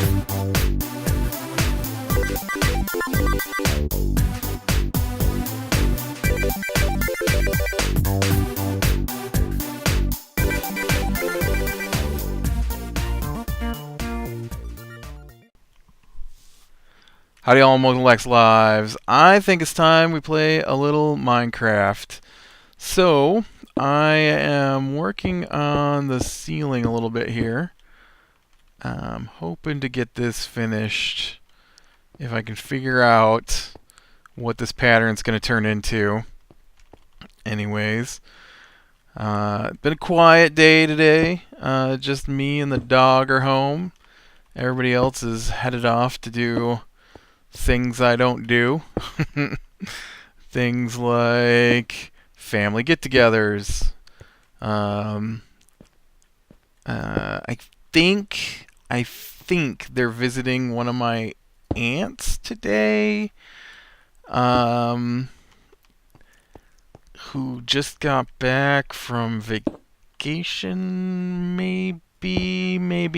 Howdy all, welcome to Lac Lives. I think it's time we play a little Minecraft. So, I am working on the ceiling a little bit here. I'm hoping to get this finished if I can figure out what this pattern's going to turn into. Anyways, been a quiet day today. Just me and the dog are home. Everybody else is headed off to do things I don't do. Things like family get-togethers. I think they're visiting one of my aunts today, who just got back from vacation, maybe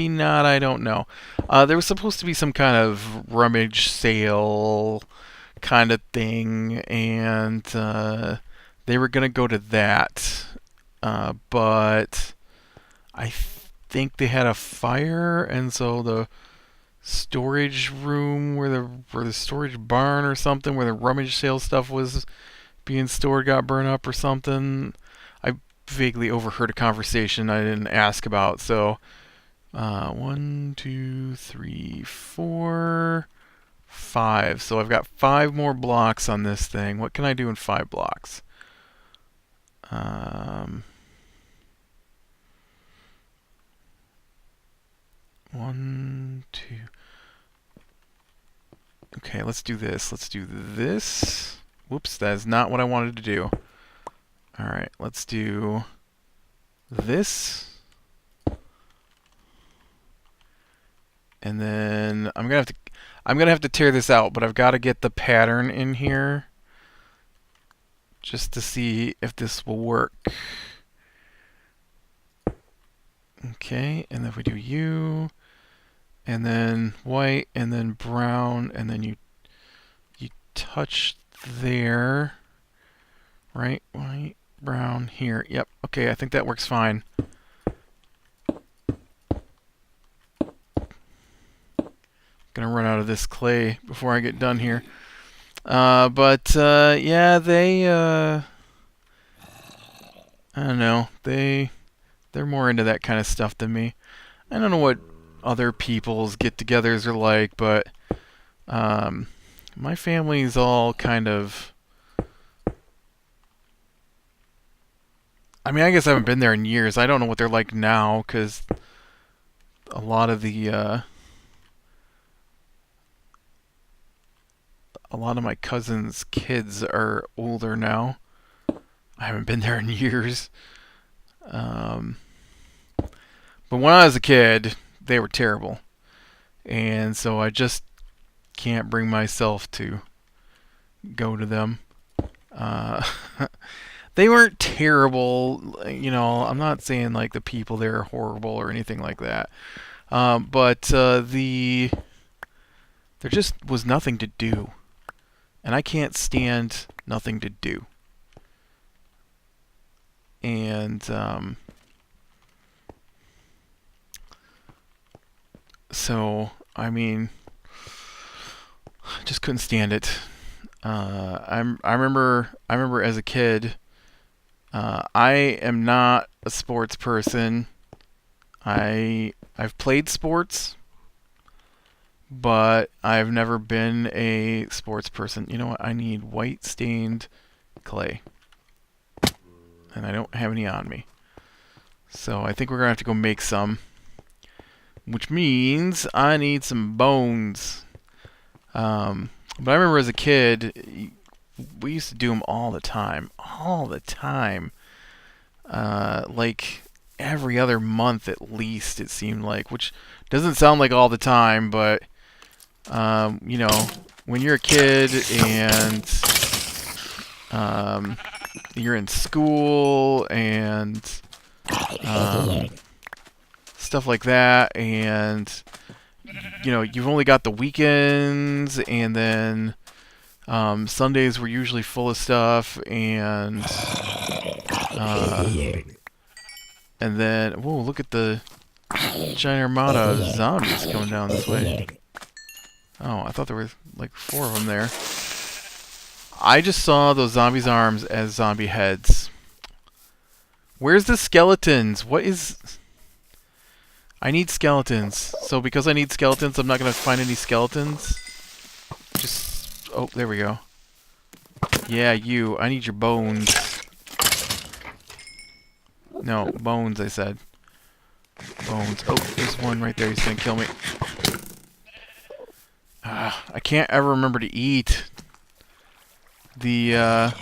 not, I don't know. There was supposed to be some kind of rummage sale kind of thing, and they were going to go to that, but I think they had a fire, and so the storage room where the storage barn or something where the rummage sale stuff was being stored got burned up or something. I vaguely overheard a conversation I didn't ask about. So 1, 2, 3, 4, 5. So I've got 5 more blocks on this thing. What can I do in 5 blocks? 1, 2. Okay, let's do this. Let's do this. Whoops, that is not what I wanted to do. Alright, let's do this. And then I'm gonna have to tear this out, but I've got to get the pattern in here just to see if this will work. Okay, and then if we do you, and then white, and then brown, and then you touch there, right? White, brown, here. Yep. Okay, I think that works fine. Gonna run out of this clay before I get done here. Yeah, they I don't know. They're more into that kind of stuff than me. I don't know what other people's get-togethers are like, but my family's all kind of... I mean, I guess I haven't been there in years. I don't know what they're like now, because a lot of my cousins' kids are older now. I haven't been there in years. But when I was a kid, they were terrible. And so I just can't bring myself to go to them. They weren't terrible, you know. I'm not saying like the people there are horrible or anything like that. But there just was nothing to do. And I can't stand nothing to do. And so, I mean, I just couldn't stand it. I remember as a kid, I am not a sports person. I've played sports, but I've never been a sports person. You know what? I need white stained clay, and I don't have any on me. So I think we're gonna have to go make some, which means I need some bones. But I remember as a kid, we used to do them all the time. Like every other month at least, it seemed like, which doesn't sound like all the time, but you know, when you're a kid and you're in school and stuff like that, and you know, you've only got the weekends, and then Sundays were usually full of stuff, uh, and then whoa, look at the giant armada of zombies coming down this way. Oh, I thought there were like 4 of them there. I just saw those zombies' arms as zombie heads. Where's the skeletons? What is... I need skeletons. So because I need skeletons, I'm not going to find any skeletons. Just... Oh, there we go. Yeah, you. I need your bones. No, bones, I said. Bones. Oh, there's one right there. He's going to kill me. I can't ever remember to eat. I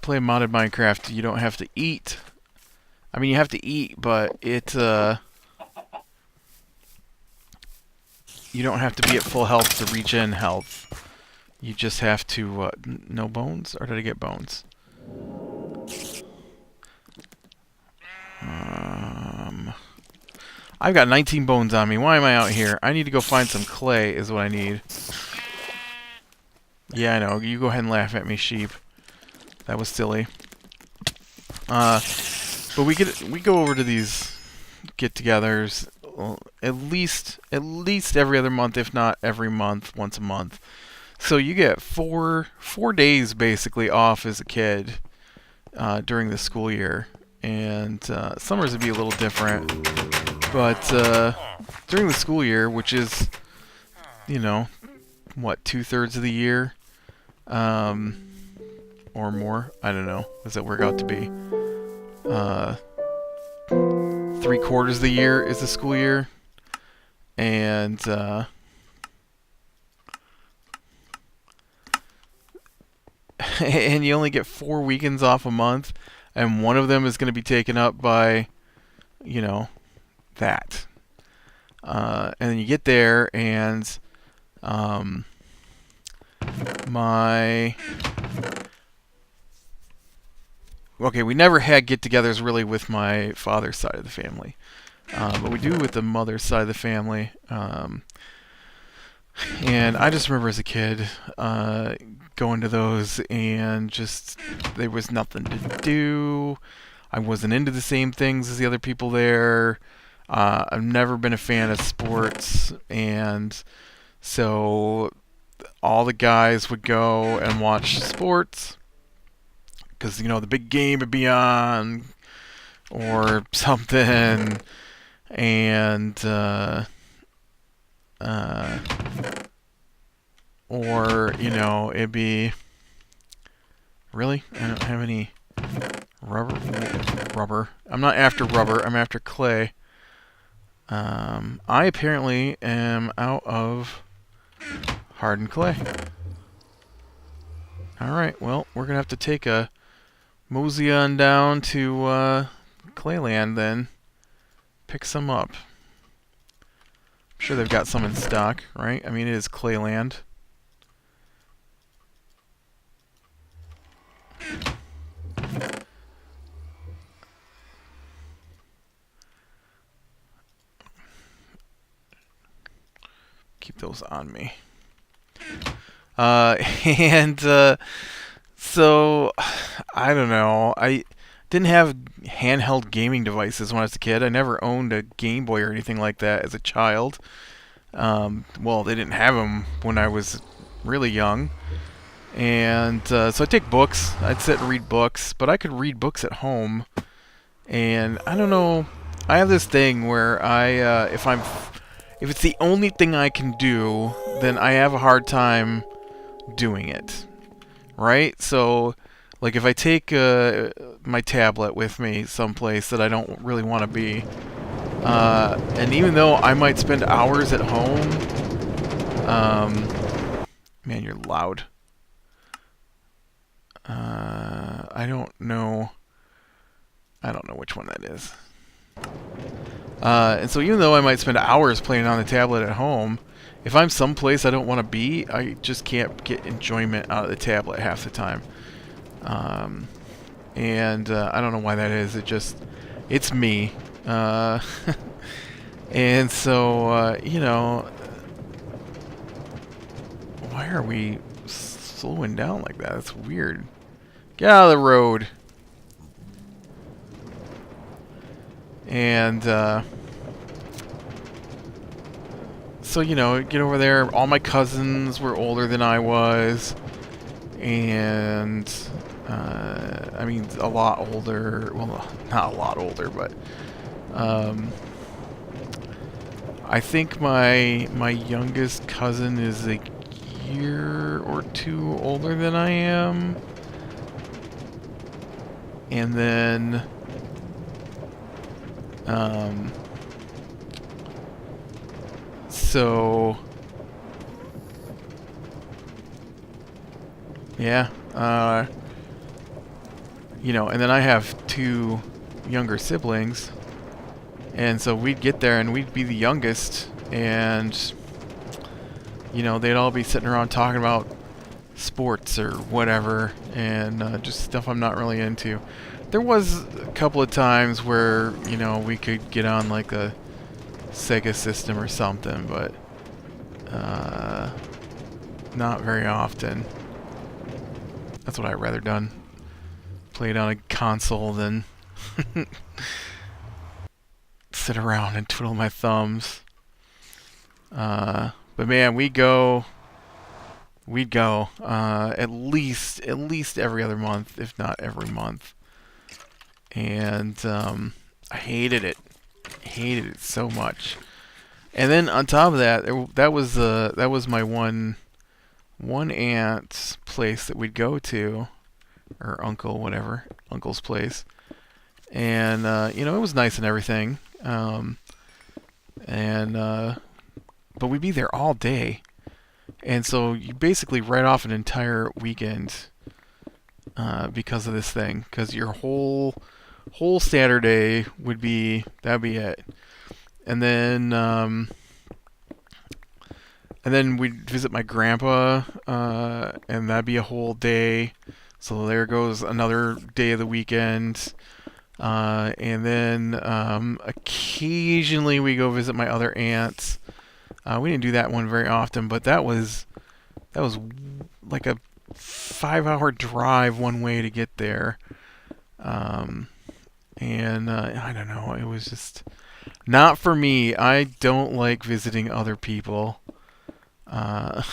play modded Minecraft. You don't have to eat. I mean, you have to eat, but you don't have to be at full health to regen health. You just have to, no bones? Or did I get bones? I've got 19 bones on me. Why am I out here? I need to go find some clay is what I need. Yeah, I know. You go ahead and laugh at me, sheep. That was silly. But we go over to these get-togethers at least every other month, if not every month, once a month. So you get four days basically off as a kid during the school year, and summers would be a little different. But during the school year, which is, you know, what, 2/3 of the year, or more, I don't know. What does that work out to be? 3/4 of the year is the school year, and and you only get 4 weekends off a month, and one of them is going to be taken up by, you know, that. And then you get there, and okay, we never had get-togethers really with my father's side of the family, but we do with the mother's side of the family. And I just remember as a kid going to those, and just there was nothing to do. I wasn't into the same things as the other people there. I've never been a fan of sports, and so all the guys would go and watch sports because, you know, the big game would be on or something, and or, you know, it'd be... Really? I don't have any rubber. I'm not after rubber, I'm after clay. I apparently am out of hardened clay. Alright, well, we're gonna have to take a mosey on down to Clayland then. Pick some up. I'm sure they've got some in stock, right? I mean, it is Clayland. Keep those on me. So, I don't know. I didn't have handheld gaming devices when I was a kid. I never owned a Game Boy or anything like that as a child. Well, they didn't have them when I was really young. And so I'd take books. I'd sit and read books. But I could read books at home. And I don't know. I have this thing where if it's the only thing I can do, then I have a hard time doing it. Right? So, like, if I take my tablet with me someplace that I don't really want to be, and even though I might spend hours at home, man, you're loud. I don't know which one that is. And so even though I might spend hours playing on the tablet at home, if I'm someplace I don't want to be, I just can't get enjoyment out of the tablet half the time. And I don't know why that is. It's me. And so, why are we slowing down like that? That's weird. Get out of the road. And, so, get over there. All my cousins were older than I was. And, I mean, a lot older. Well, not a lot older, but, I think my youngest cousin is a year or two older than I am. And then, so, yeah, and then I have two younger siblings, and so we'd get there and we'd be the youngest, and, they'd all be sitting around talking about sports or whatever, and just stuff I'm not really into. There was a couple of times where, we could get on like a Sega system or something, but not very often. That's what I'd rather done. Played on a console than sit around and twiddle my thumbs. But man, we'd go at least every other month, if not every month. And I hated it so much. And then on top of that, that was my one aunt's place that we'd go to, or uncle, whatever, uncle's place. And it was nice and everything. But we'd be there all day, and so you basically write off an entire weekend because of this thing. Because your whole Saturday that'd be it. And then we'd visit my grandpa, and that'd be a whole day. So there goes another day of the weekend. And then occasionally we go visit my other aunts. We didn't do that one very often, but that was like a 5-hour drive one way to get there. And I don't know, it was just not for me. I don't like visiting other people. I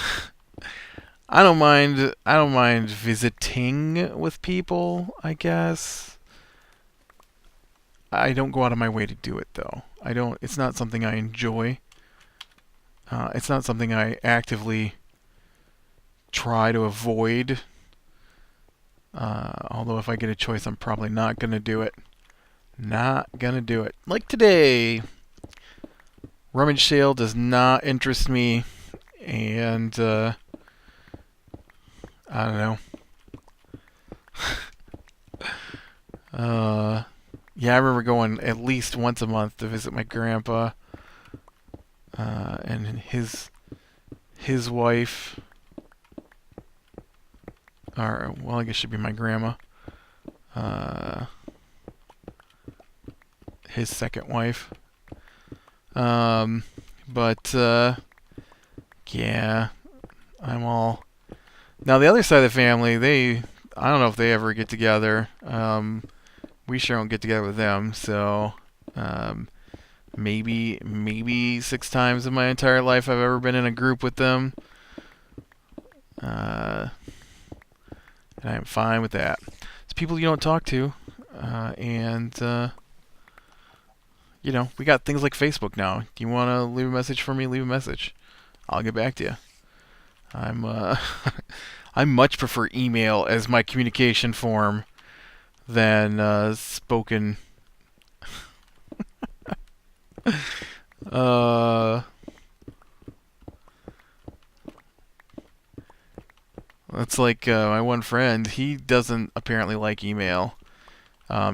don't mind visiting with people, I guess. I don't go out of my way to do it, though. It's not something I enjoy. It's not something I actively try to avoid. Although if I get a choice, I'm probably not gonna do it. Not gonna do it. Like today, rummage sale does not interest me, and I don't know. Yeah, I remember going at least once a month to visit my grandpa, and his wife, or well, I guess she'd be my grandma. His second wife. But yeah, I'm all. Now the other side of the family, I don't know if they ever get together. We sure don't get together with them, so maybe 6 times in my entire life I've ever been in a group with them. And I'm fine with that. It's people you don't talk to, and we got things like Facebook now. Do you want to leave a message for me? Leave a message. I'll get back to you. I much prefer email as my communication form than spoken. That's like my one friend. He doesn't apparently like email.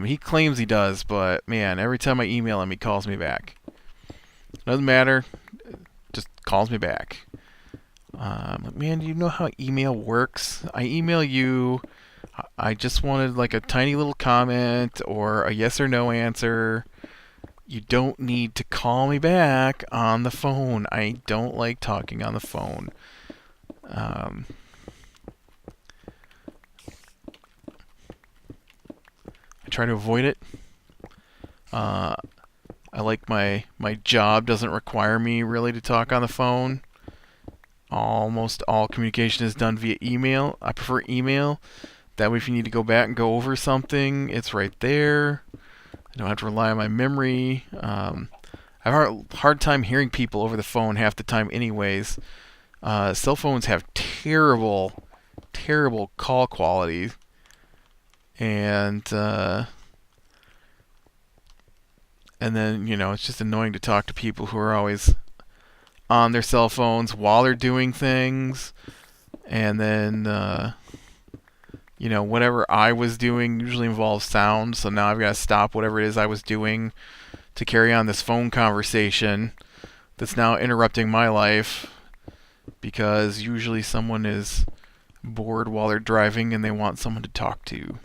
He claims he does, but man, every time I email him, he calls me back. Doesn't matter. Just calls me back. Man, do you know how email works? I email you. I just wanted like a tiny little comment or a yes or no answer. You don't need to call me back on the phone. I don't like talking on the phone. Um, I try to avoid it. Uh, I like my job doesn't require me really to talk on the phone. Almost all communication is done via email. I prefer email. That way if you need to go back and go over something, it's right there. I don't have to rely on my memory. I have a hard time hearing people over the phone half the time anyways. Cell phones have terrible, terrible call quality. And then, it's just annoying to talk to people who are always on their cell phones while they're doing things. And then, whatever I was doing usually involves sound. So now I've got to stop whatever it is I was doing to carry on this phone conversation that's now interrupting my life because usually someone is bored while they're driving and they want someone to talk to.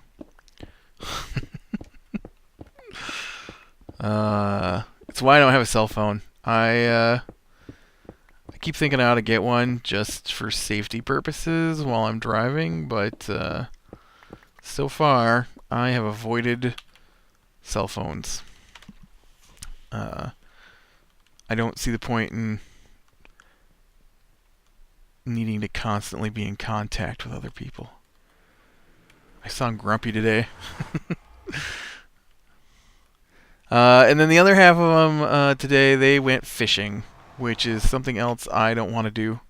It's why I don't have a cell phone. I keep thinking I ought to get one just for safety purposes while I'm driving, but so far I have avoided cell phones. I don't see the point in needing to constantly be in contact with other people. I sound grumpy today. And then the other half of them today, they went fishing, which is something else I don't want to do.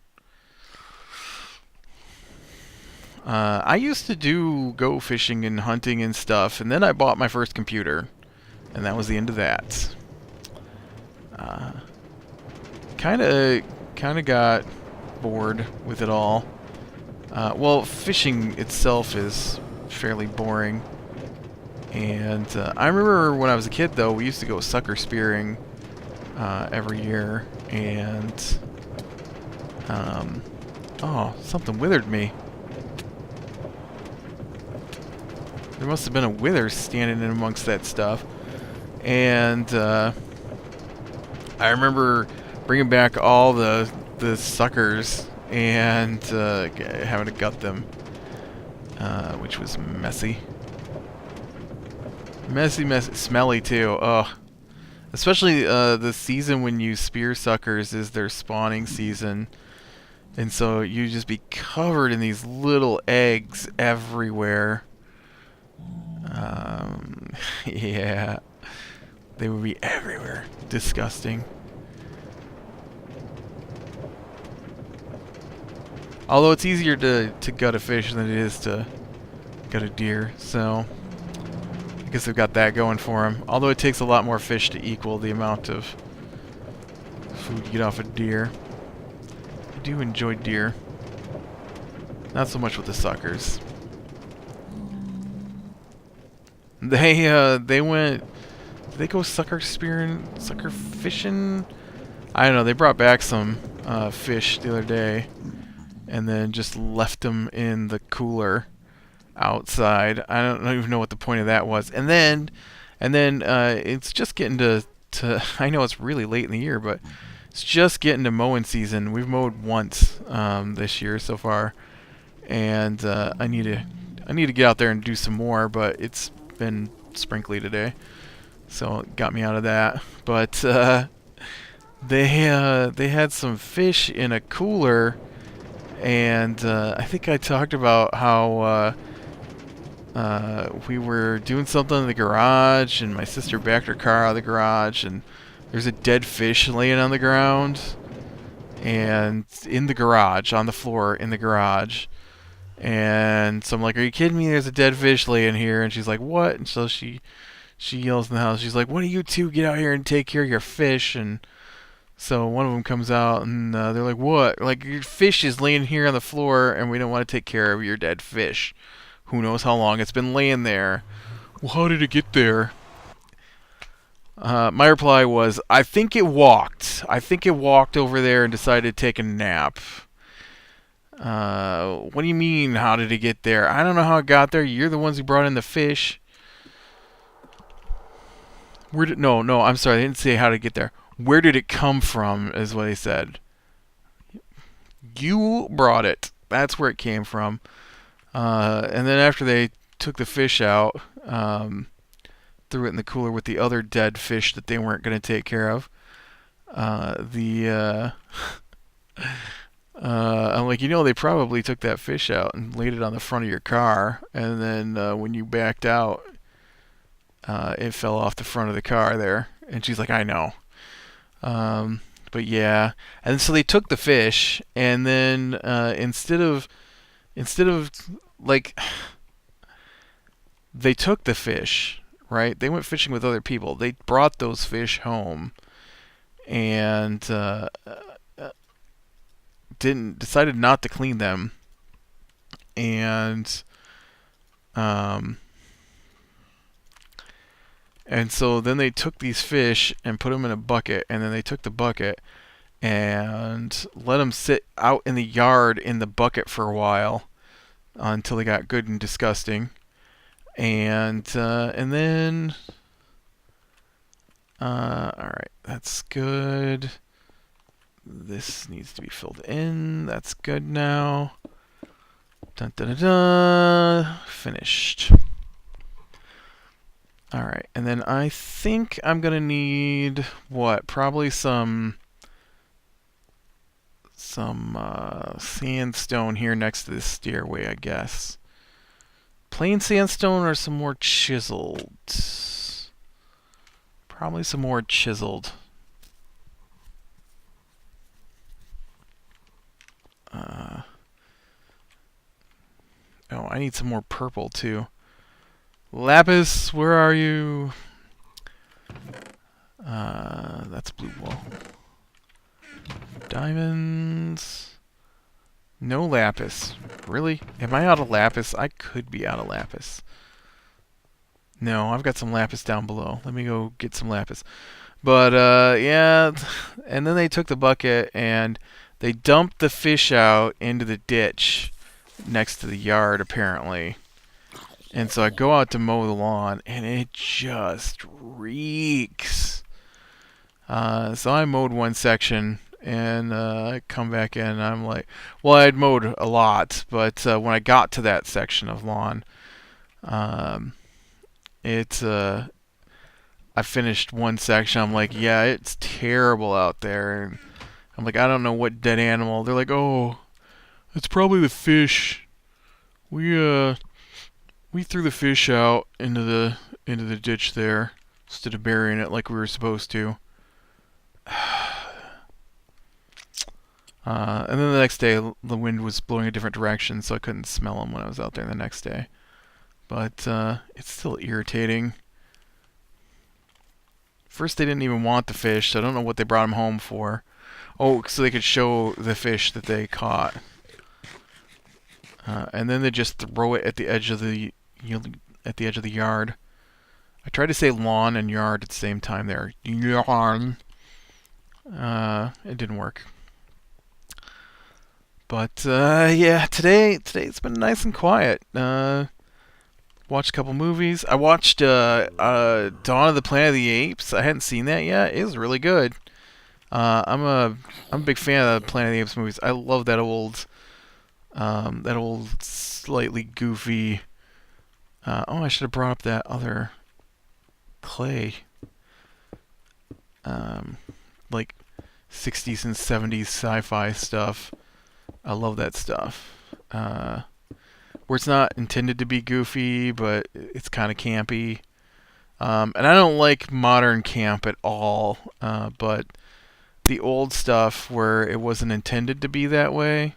I used to go fishing and hunting and stuff, and then I bought my first computer, and that was the end of that. Kind of got bored with it all. Well, fishing itself is fairly boring. And I remember when I was a kid, though, we used to go sucker spearing every year. And oh, something withered me. There must have been a wither standing in amongst that stuff. And I remember bringing back all the suckers and having to gut them, which was messy. Messy, smelly too. Ugh. Especially the season when you spear suckers is their spawning season. And so you just be covered in these little eggs everywhere. Yeah. They would be everywhere. Disgusting. Although it's easier to gut a fish than it is to gut a deer, so I guess they've got that going for them. Although it takes a lot more fish to equal the amount of food you get off a deer. I do enjoy deer. Not so much with the suckers. They went... Did they go sucker fishing? I don't know. They brought back some fish the other day, and then just left them in the cooler outside. I don't even know what the point of that was. And then it's just getting to I know it's really late in the year, but it's just getting to mowing season. We've mowed once this year so far, and I need to get out there and do some more. But it's been sprinkly today, so it got me out of that. But they had some fish in a cooler, and I think I talked about how we were doing something in the garage, and my sister backed her car out of the garage, and there's a dead fish laying on the ground, and in the garage, on the floor in the garage. And so I'm like, "Are you kidding me? There's a dead fish laying here." And she's like, "What?" And so she yells in the house. She's like, "Why don't you two get out here and take care of your fish?" And so one of them comes out, and they're like, "What? Like, your fish is laying here on the floor, and we don't want to take care of your dead fish. Who knows how long it's been laying there?" "Well, how did it get there?" My reply was, "I think it walked. I think it walked over there and decided to take a nap." What do you mean, how did it get there? I don't know how it got there. You're the ones who brought in the fish. No, I'm sorry, they didn't say how to get there. Where did it come from? Is what they said. You brought it. That's where it came from. And then after they took the fish out, threw it in the cooler with the other dead fish that they weren't going to take care of. The I'm like, they probably took that fish out and laid it on the front of your car, and then when you backed out, it fell off the front of the car there. And she's like, I know. But yeah, and so they took the fish, and then instead of like they took the fish, right? They went fishing with other people. They brought those fish home, and didn't decided not to clean them, and and so then they took these fish and put them in a bucket, and then they took the bucket and let them sit out in the yard in the bucket for a while until they got good and disgusting, and then all right, that's good. This needs to be filled in. That's good now. Dun, dun, dun, dun. Finished. Alright, and then I think I'm going to need, what, probably some sandstone here next to this stairway, I guess. Plain sandstone or some more chiseled? Probably some more chiseled. Oh, I need some more purple too. Lapis, where are you? That's blue wool. Diamonds. No lapis. Really? Am I out of lapis? I could be out of lapis. No, I've got some lapis down below. Let me go get some lapis. But, yeah. And then they took the bucket and they dumped the fish out into the ditch next to the yard, apparently. And so I go out to mow the lawn, and it just reeks. So I mowed one section, and I come back in, and I'm like, well, I'd mowed a lot, but when I got to that section of lawn, I finished one section. I'm like, yeah, it's terrible out there. And I'm like, I don't know what dead animal. They're like, oh, it's probably the fish. We threw the fish out into the ditch there instead of burying it like we were supposed to. And then the next day, the wind was blowing a different direction, so I couldn't smell them when I was out there the next day. But it's still irritating. First, they didn't even want the fish, so I don't know what they brought them home for. Oh, so they could show the fish that they caught. And then they just throw it at the edge of the yard. I tried to say lawn and yard at the same time there. Yarn. It didn't work. But yeah, today it's been nice and quiet. Watched a couple movies. I watched Dawn of the Planet of the Apes. I hadn't seen that yet. It was really good. I'm a big fan of the Planet of the Apes movies. I love that old slightly goofy. I should have brought up that other clay. Like 60s and 70s sci-fi stuff. I love that stuff. Where it's not intended to be goofy, but it's kind of campy. And I don't like modern camp at all. But the old stuff where it wasn't intended to be that way.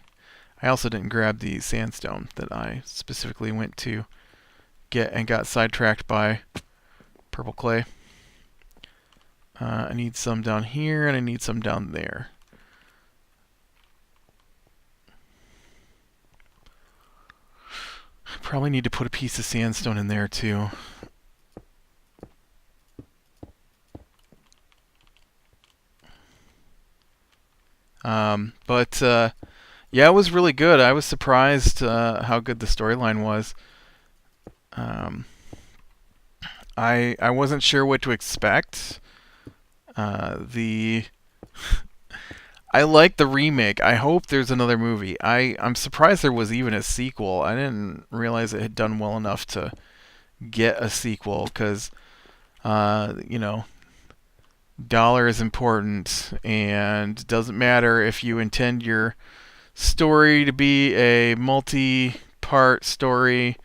I also didn't grab the sandstone that I specifically went to get and got sidetracked by purple clay. I need some down here and I need some down there. I probably need to put a piece of sandstone in there too. But yeah, it was really good. I was surprised how good the storyline was. I wasn't sure what to expect. The I like the remake. I hope there's another movie. I'm surprised there was even a sequel. I didn't realize it had done well enough to get a sequel because you know, dollar is important and doesn't matter if you intend your story to be a multi-part story.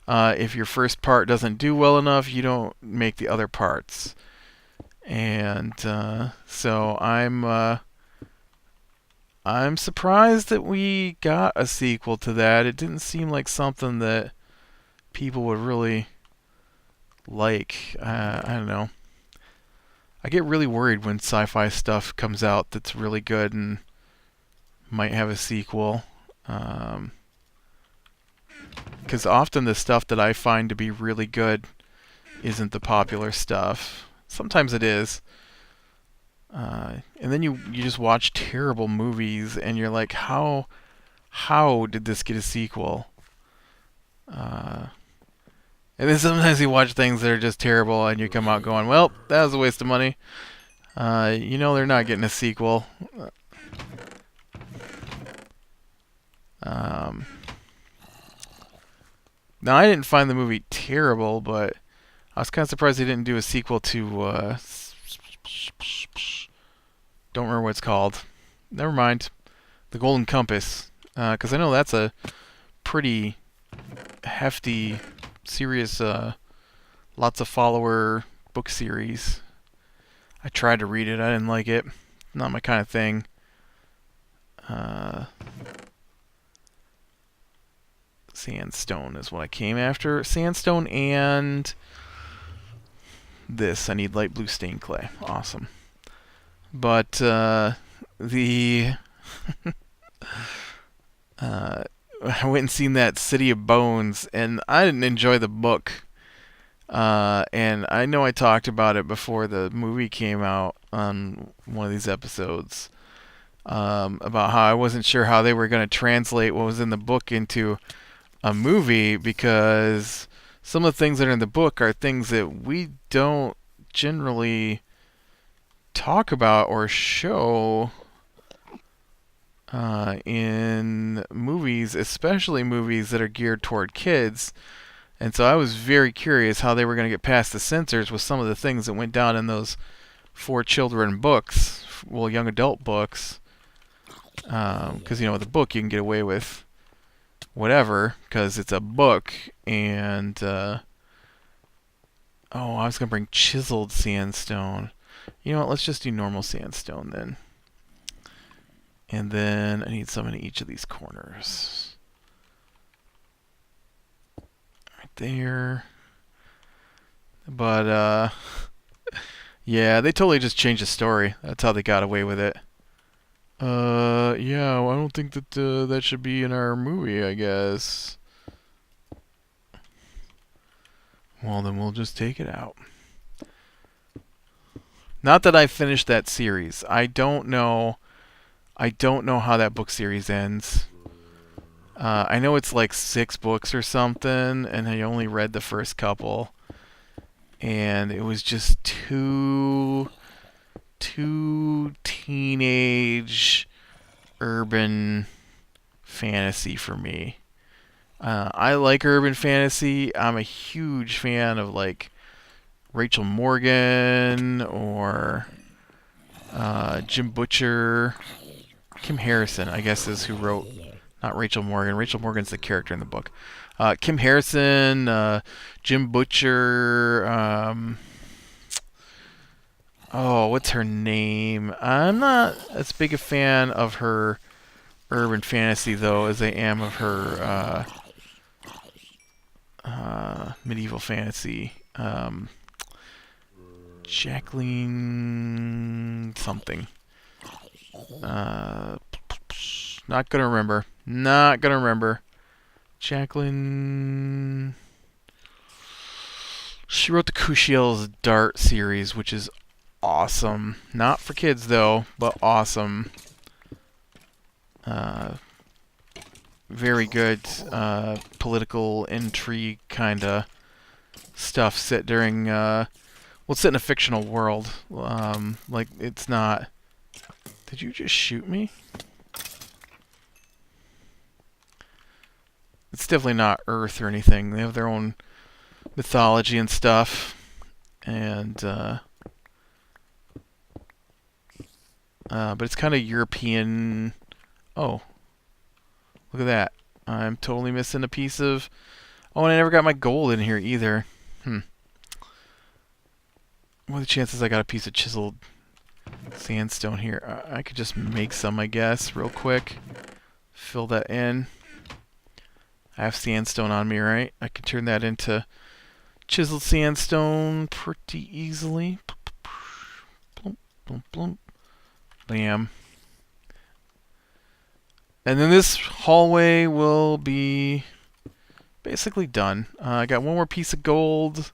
If your first part doesn't do well enough, you don't make the other parts. And so I'm surprised that we got a sequel to that. It didn't seem like something that people would really like. I don't know. I get really worried when sci-fi stuff comes out that's really good and might have a sequel. Because often the stuff that I find to be really good isn't the popular stuff. Sometimes it is. And then you just watch terrible movies and you're like, how did this get a sequel? And then sometimes you watch things that are just terrible and you come out going, well, that was a waste of money. They're not getting a sequel. Now, I didn't find the movie terrible, but I was kind of surprised they didn't do a sequel to, don't remember what it's called. Never mind. The Golden Compass. Because I know that's a pretty hefty, serious, lots of follower book series. I tried to read it. I didn't like it. Not my kind of thing. Sandstone is what I came after. Sandstone and this. I need light blue stained clay. Awesome. But the I went and seen that City of Bones, and I didn't enjoy the book. And I know I talked about it before the movie came out on one of these episodes, about how I wasn't sure how they were going to translate what was in the book into a movie, because some of the things that are in the book are things that we don't generally talk about or show in movies, especially movies that are geared toward kids. And so I was very curious how they were going to get past the censors with some of the things that went down in those for children books, well, young adult books. Because, with the book you can get away with whatever, because it's a book. And, I was going to bring chiseled sandstone. You know what, let's just do normal sandstone then. And then I need some in each of these corners. Right there. But, yeah, they totally just changed the story. That's how they got away with it. Yeah, well, I don't think that that should be in our movie, I guess. Well, then we'll just take it out. Not that I finished that series. I don't know how that book series ends. I know it's like 6 books or something, and I only read the first couple. And it was just too teenage urban fantasy for me. I like urban fantasy. I'm a huge fan of like Rachel Morgan or Jim Butcher. Kim Harrison, I guess, is who wrote, not Rachel Morgan. Rachel Morgan's the character in the book. Kim Harrison, Jim Butcher, what's her name? I'm not as big a fan of her urban fantasy, though, as I am of her medieval fantasy. Jacqueline something. Not gonna remember. Jacqueline. She wrote the Kushiel's Dart series, which is awesome. Not for kids though, but awesome. Very good political intrigue kinda stuff sit during well, sit in a fictional world. Like it's not. Did you just shoot me? It's definitely not Earth or anything. They have their own mythology and stuff, and but it's kind of European. Oh, look at that! I'm totally missing a piece of. Oh, and I never got my gold in here either. What are the chances I got a piece of chiseled sandstone here? I could just make some, I guess, real quick. Fill that in. I have sandstone on me, right? I can turn that into chiseled sandstone pretty easily. Blump, blump, blump. Bam. And then this hallway will be basically done. I got one more piece of gold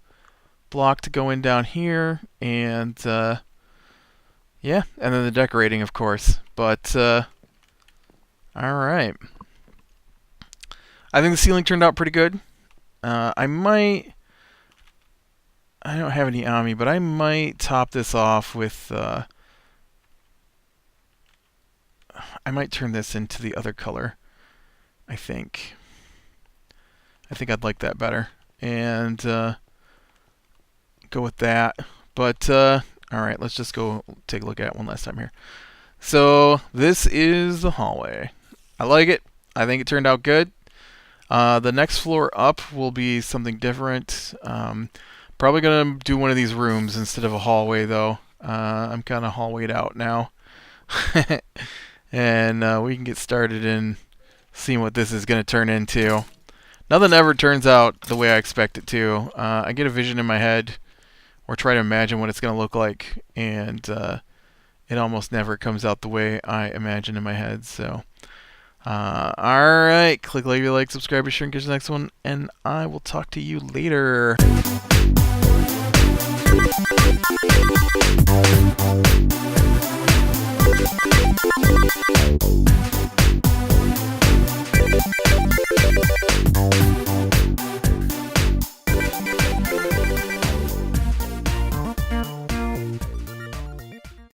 block to go in down here, and yeah, and then the decorating, of course. But alright. I think the ceiling turned out pretty good. I don't have any on me, but I might top this off with I might turn this into the other color. I think I'd like that better, and go with that. But alright, let's just go take a look at it one last time here. So this is the hallway. I like it. I think it turned out good. The next floor up will be something different. Probably gonna do one of these rooms instead of a hallway, though. I'm kind of hallwayed out now. And we can get started in seeing what this is gonna turn into. Nothing ever turns out the way I expect it to. I get a vision in my head, or try to imagine what it's gonna look like, and it almost never comes out the way I imagine in my head. So, alright, click like, subscribe, be sure and catch the next one, and I will talk to you later.